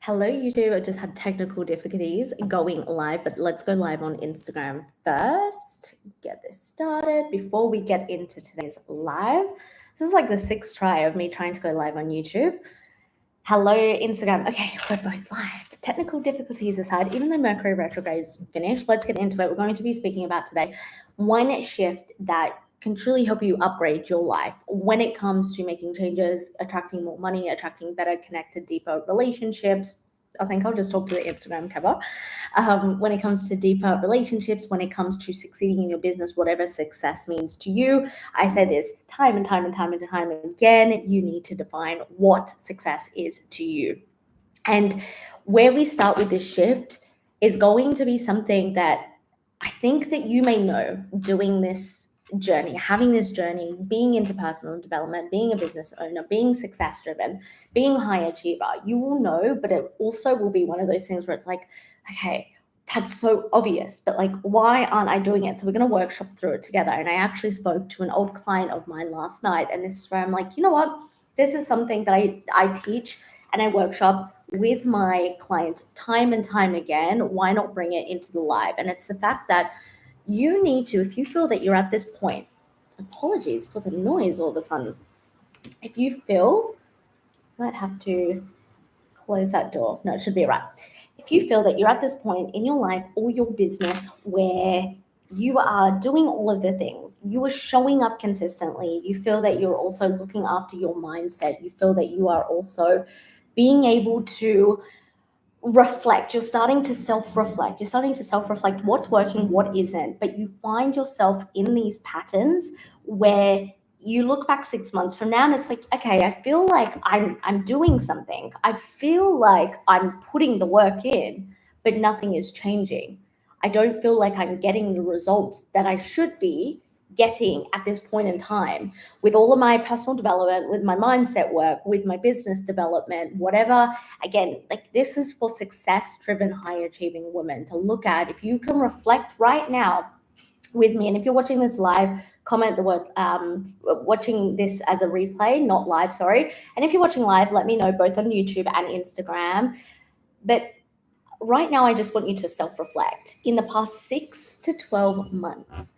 Hello, YouTube. I just had technical difficulties going live, but let's go live on Instagram first. Get this started before we get into today's live. This is like the sixth try of me trying to go live on YouTube. Hello, Instagram. Okay, we're both live. Technical difficulties aside, even though Mercury retrograde is finished, let's get into it. We're going to be speaking about today one shift that can truly help you upgrade your life when it comes to making changes, attracting more money, attracting better, connected, deeper relationships. I think I'll just talk to the Instagram cover. When it comes to deeper relationships, when it comes to succeeding in your business, whatever success means to you, I say this time and time and time and time again, you need to define what success is to you. And where we start with this shift is going to be something that I think that you may know doing this journey, having this journey, being into personal development, being a business owner, being success driven, being a high achiever. You will know, but it also will be one of those things where it's like, okay, that's so obvious, but like, why aren't I doing it? So we're going to workshop through it together. And I actually spoke to an old client of mine last night, and this is where I'm like, you know what? This is something that I teach and I workshop with my clients time and time again. Why not bring it into the live? And it's the fact that you need to, if you feel that you're at this point, apologies for the noise all of a sudden. If you feel, I might have to close that door. No, it should be right. If you feel that you're at this point in your life or your business where you are doing all of the things, you are showing up consistently, you feel that you're also looking after your mindset, you feel that you are also being able to reflect, you're starting to self-reflect, what's working, what isn't, but you find yourself in these patterns where you look back 6 months from now and it's like, okay, I feel like I'm doing something, I feel like I'm putting the work in, but nothing is changing. I don't feel like I'm getting the results that I should be getting at this point in time with all of my personal development, with my mindset work, with my business development, whatever. Again, like, this is for success driven, high achieving women to look at. If you can reflect right now with me, and if you're watching this live, comment the word watching this as a replay, not live, sorry. And if you're watching live, let me know both on YouTube and Instagram. But right now, I just want you to self-reflect. In the past 6 to 12 months,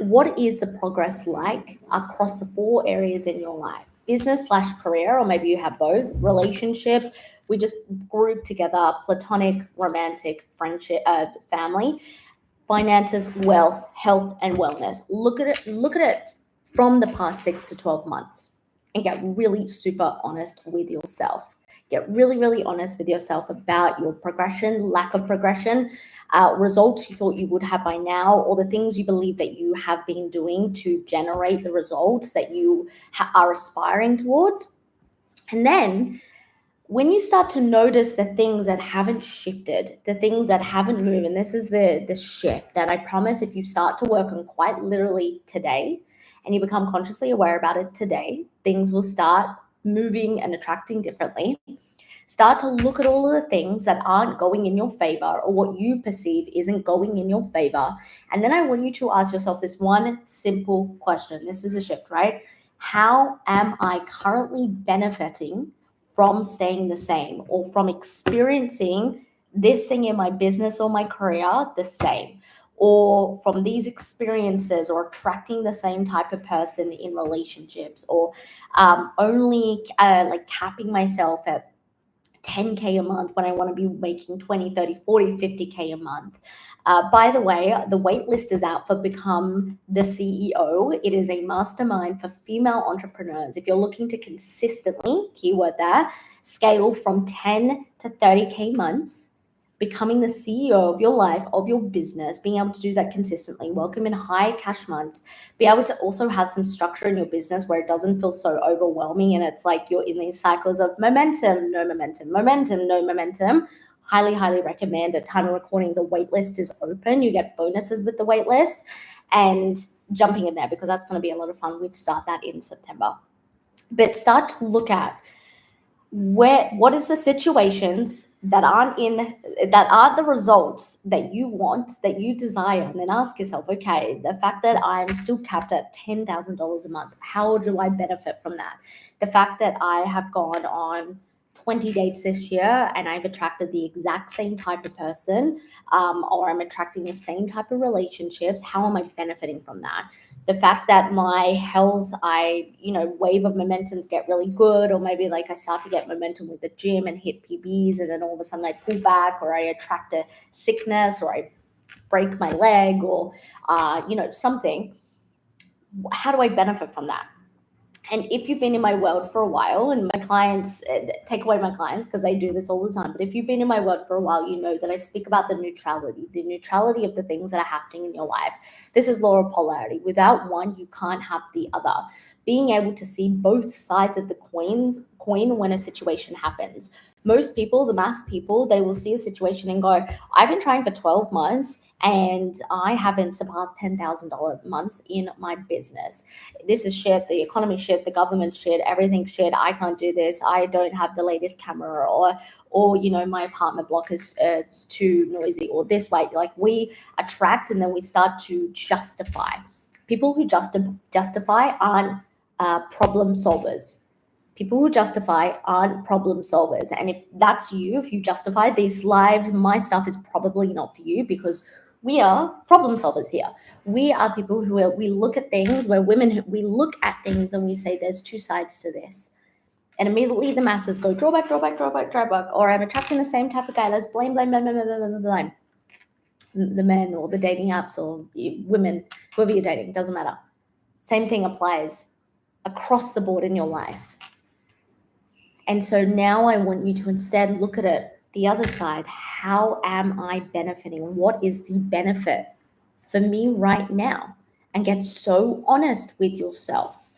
what is the progress like across the 4 areas in your life? Business/career, or maybe you have both. Relationships, we just group together platonic, romantic, friendship, family. Finances, wealth, health, and wellness. Look at it from the past 6 to 12 months and get really super honest with yourself. Get really, really honest with yourself about your progression, lack of progression, results you thought you would have by now, or the things you believe that you have been doing to generate the results that you are aspiring towards. And then when you start to notice the things that haven't shifted, the things that haven't moved, and this is the shift that I promise, if you start to work on quite literally today and you become consciously aware about it today, things will start moving and attracting differently. Start to look at all of the things that aren't going in your favor, or what you perceive isn't going in your favor. And then I want you to ask yourself this one simple question. This is a shift, right? How am I currently benefiting from staying the same, or from experiencing this thing in my business or my career the same, or from these experiences, or attracting the same type of person in relationships, or only like capping myself at 10K a month when I want to be making 20, 30, 40, 50K a month. By the way, the wait list is out for Become the CEO. It is a mastermind for female entrepreneurs. If you're looking to consistently, keyword there, scale from 10 to 30K months, becoming the CEO of your life, of your business, being able to do that consistently, welcome in high cash months, be able to also have some structure in your business where it doesn't feel so overwhelming and it's like you're in these cycles of momentum, no momentum, momentum, no momentum. Highly, highly recommend. At time of recording, the waitlist is open. You get bonuses with the waitlist, and jumping in there, because that's going to be a lot of fun. We'd start that in September. But start to look at what is the situations that aren't the results that you want, that you desire, and then ask yourself, okay, the fact that I'm still capped at $10,000 a month, how do I benefit from that? The fact that I have gone on 20 dates this year and I've attracted the exact same type of person, or I'm attracting the same type of relationships, how am I benefiting from that? The fact that my health, wave of momentums get really good, or maybe like I start to get momentum with the gym and hit PBs, and then all of a sudden I pull back, or I attract a sickness, or I break my leg, or something. How do I benefit from that? And if you've been in my world for a while, and my clients, take away my clients because they do this all the time, but if you've been in my world for a while, you know that I speak about the neutrality of the things that are happening in your life. This is law of polarity. Without one, you can't have the other. Being able to see both sides of the coin when a situation happens. Most people, the mass people, they will see a situation and go, I've been trying for 12 months and I haven't surpassed $10,000 months in my business. This is shit, the economy shit, the government shit, everything shit. I can't do this. I don't have the latest camera, or my apartment block is it's too noisy, or this way. Like, we attract and then we start to justify. People who justify aren't problem solvers. People who justify aren't problem solvers. And if that's you, if you justify these lives, my stuff is probably not for you, because we are problem solvers here. We are people who we look at things, we're women, we look at things and we say there's two sides to this. And immediately the masses go drawback, or I'm attracting the same type of guy. Let's blame. The men or the dating apps or women, whoever you're dating, doesn't matter. Same thing applies across the board in your life. And so now I want you to instead look at it the other side. How am I benefiting? What is the benefit for me right now? And get so honest with yourself.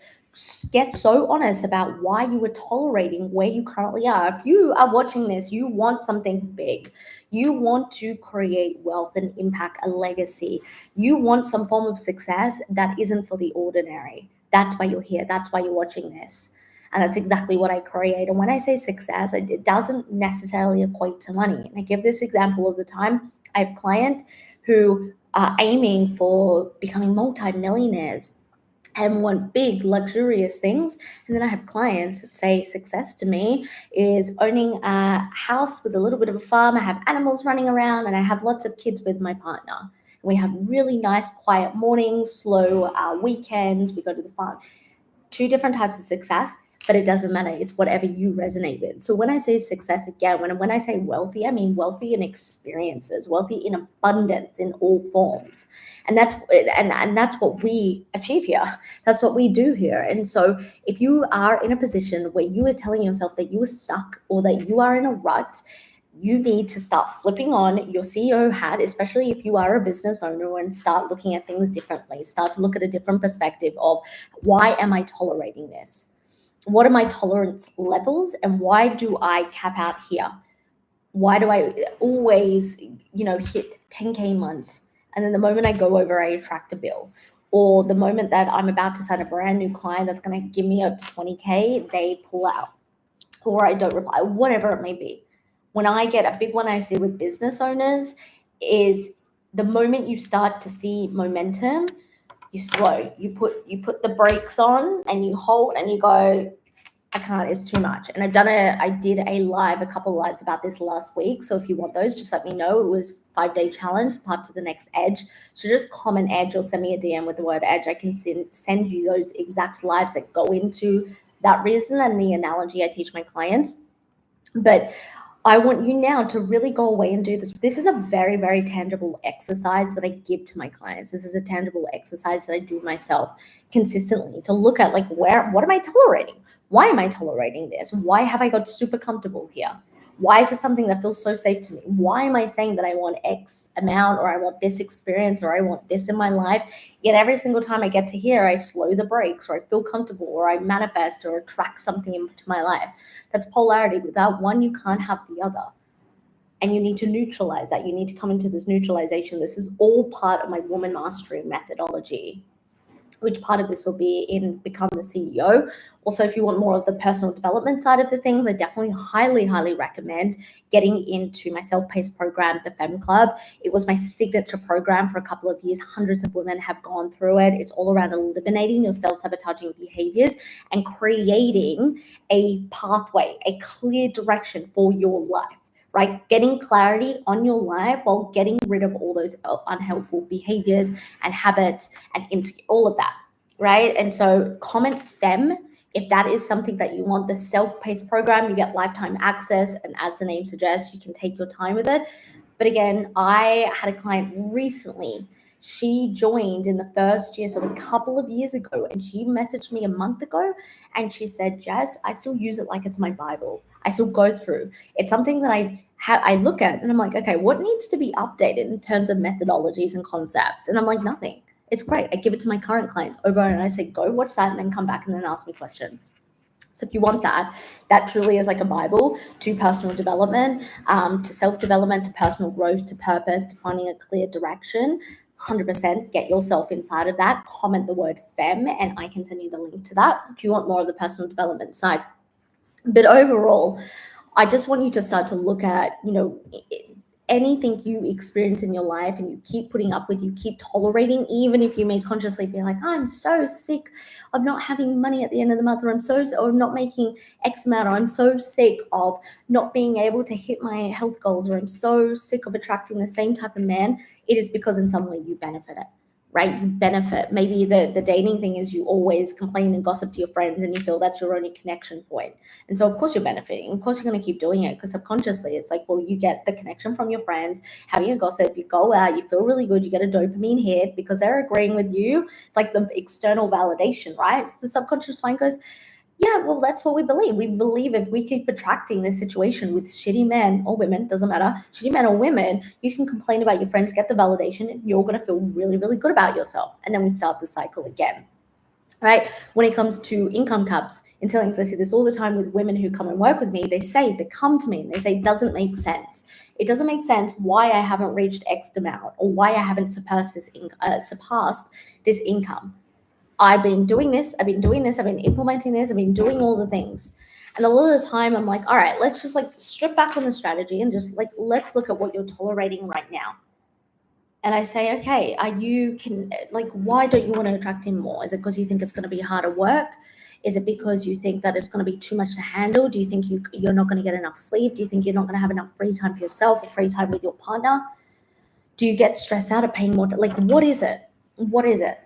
Get so honest about why you are tolerating where you currently are. If you are watching this, you want something big. You want to create wealth and impact, a legacy. You want some form of success that isn't for the ordinary. That's why you're here. That's why you're watching this. And that's exactly what I create. And when I say success, it doesn't necessarily equate to money. And I give this example all the time. I have clients who are aiming for becoming multimillionaires and want big, luxurious things. And then I have clients that say success to me is owning a house with a little bit of a farm. I have animals running around and I have lots of kids with my partner. We have really nice, quiet mornings, slow weekends. We go to the farm. Two different types of success, but it doesn't matter. It's whatever you resonate with. So when I say success, again, when I say wealthy, I mean wealthy in experiences, wealthy in abundance in all forms. And that's what we achieve here. That's what we do here. And so if you are in a position where you are telling yourself that you are stuck or that you are in a rut, you need to start flipping on your CEO hat, especially if you are a business owner, and start looking at things differently. Start to look at a different perspective of, why am I tolerating this? What are my tolerance levels, and why do I cap out here? Why do I always, hit 10K months, and then the moment I go over, I attract a bill? Or the moment that I'm about to sign a brand new client that's going to give me up to 20K, they pull out, or I don't reply, whatever it may be. When I get a big one I see with business owners is the moment you start to see momentum, you slow, you put the brakes on and you hold and you go, I can't, it's too much. And I did a couple of lives about this last week. So if you want those, just let me know. It was 5-day challenge, part to the next edge. So just comment edge or send me a DM with the word edge. I can send you those exact lives that go into that reason and the analogy I teach my clients. But I want you now to really go away and do this. This is a very, very tangible exercise that I give to my clients. This is a tangible exercise that I do myself consistently, to look at, like, what am I tolerating? Why am I tolerating this? Why have I got super comfortable here? Why is it something that feels so safe to me? Why am I saying that I want X amount, or I want this experience, or I want this in my life? Yet every single time I get to here, I slow the brakes, or I feel comfortable, or I manifest or attract something into my life. That's polarity. Without one, you can't have the other. And you need to neutralize that. You need to come into this neutralization. This is all part of my woman mastery methodology. which part of this will be in Become the CEO. Also, if you want more of the personal development side of the things, I definitely highly recommend getting into my self-paced program, the Femme Club. It was my signature program for a couple of years. Hundreds of women have gone through it. It's all around eliminating your self-sabotaging behaviors and creating a pathway, a clear direction for your life. Right? Getting clarity on your life while getting rid of all those unhelpful behaviors and habits and all of that, right? And so comment FEM if that is something that you want. The self-paced program, you get lifetime access, and as the name suggests, you can take your time with it. But again, I had a client recently. She joined in the first year, so a couple of years ago, and she messaged me a month ago and she said, Jazz, I still use it like it's my Bible. I still go through. It's something that I look at and I'm like, okay, what needs to be updated in terms of methodologies and concepts? And I'm like, nothing. It's great. I give it to my current clients over and I say, go watch that and then come back and then ask me questions. So if you want that, that truly is like a Bible to personal development, to self-development, to personal growth, to purpose, to finding a clear direction. 100% get yourself inside of that. Comment the word FEM and I can send you the link to that if you want more of the personal development side. But overall, I just want you to start to look at, anything you experience in your life and you keep putting up with, you keep tolerating, even if you may consciously be like, I'm so sick of not having money at the end of the month, or not making X amount, or I'm so sick of not being able to hit my health goals, or I'm so sick of attracting the same type of man. It is because in some way you benefit it. Right? You benefit. Maybe the dating thing is you always complain and gossip to your friends and you feel that's your only connection point. And so of course you're benefiting. Of course you're going to keep doing it because subconsciously it's like, well, you get the connection from your friends, having a gossip, you go out, you feel really good, you get a dopamine hit because they're agreeing with you. It's like the external validation, right? So the subconscious mind goes, yeah, well, that's what we believe. We believe if we keep attracting this situation with shitty men or women, doesn't matter, shitty men or women, you can complain about your friends, get the validation, and you're going to feel really good about yourself. And then we start the cycle again, right? When it comes to income caps, interlinks, I see this all the time with women who come and work with me. They come to me and they say, it doesn't make sense. It doesn't make sense why I haven't reached X amount or why I haven't surpassed this income. I've been doing this, I've been implementing this, I've been doing all the things. And a lot of the time I'm like, all right, let's just like strip back on the strategy and just like, let's look at what you're tolerating right now. And I say, okay, why don't you want to attract him more? Is it because you think it's going to be harder work? Is it because you think that it's going to be too much to handle? Do you think you're not going to get enough sleep? Do you think you're not going to have enough free time for yourself or free time with your partner? Do you get stressed out of paying more? What is it? What is it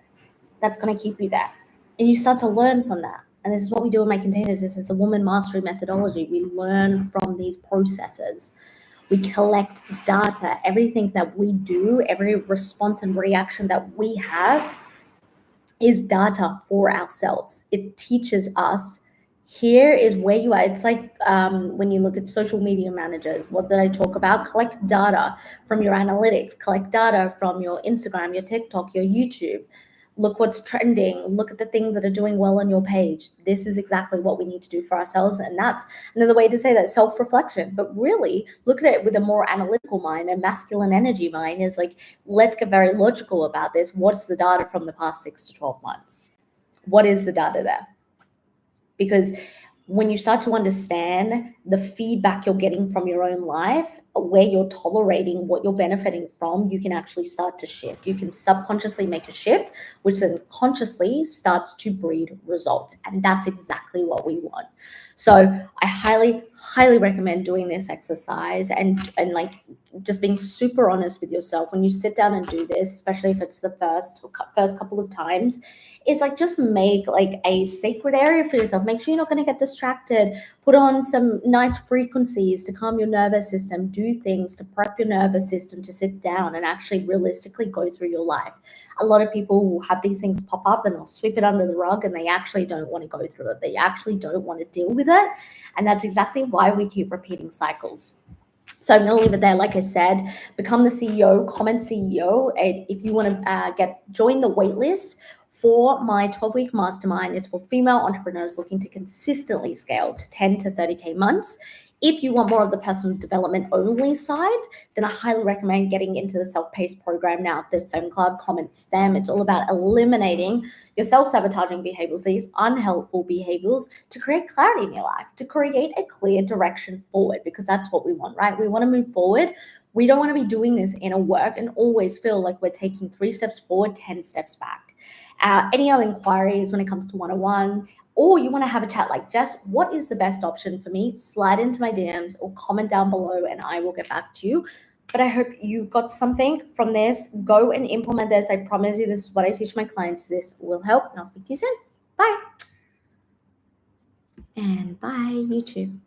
that's going to keep you there? And you start to learn from that. And this is what we do in my containers. This is the WoMastery methodology. We learn from these processes. We collect data. Everything that we do, every response and reaction that we have is data for ourselves. It teaches us, here is where you are. It's like when you look at social media managers, what did I talk about? Collect data from your analytics, collect data from your Instagram, your TikTok, your YouTube. Look what's trending. Look at the things that are doing well on your page. This is exactly what we need to do for ourselves. And that's another way to say that, self-reflection. But really look at it with a more analytical mind, a masculine energy mind is like, let's get very logical about this. What's the data from the past 6 to 12 months? What is the data there? Because when you start to understand the feedback you're getting from your own life, where you're tolerating, what you're benefiting from, you can actually start to shift. You can subconsciously make a shift, which then consciously starts to breed results. And that's exactly what we want. So I highly recommend doing this exercise and like just being super honest with yourself when you sit down and do this, especially if it's the first couple of times. Is like, just make like a sacred area for yourself. Make sure you're not going to get distracted. Put on some nice frequencies to calm your nervous system. Do things to prep your nervous system to sit down and actually realistically go through your life. A lot of people will have these things pop up and they'll sweep it under the rug and they actually don't want to go through it. They actually don't want to deal with it. And that's exactly why we keep repeating cycles. So I'm going to leave it there. Like I said, become the CEO, comment CEO. If you want to join the waitlist for my 12-week mastermind, is for female entrepreneurs looking to consistently scale to 10 to 30K months. If you want more of the personal development only side, then I highly recommend getting into the self-paced program now, the Fem Club, Comment Fem. It's all about eliminating your self-sabotaging behaviors, these unhelpful behaviors, to create clarity in your life, to create a clear direction forward, because that's what we want, right? We want to move forward. We don't want to be doing this inner work and always feel like we're taking 3 steps forward, 10 steps back. Any other inquiries when it comes to one-on-one, or you want to have a chat like Jess, what is the best option for me? Slide into my DMs or comment down below and I will get back to you. But I hope you got something from this. Go and implement this. I promise you, this is what I teach my clients. This will help, and I'll speak to you soon. Bye. And bye, YouTube.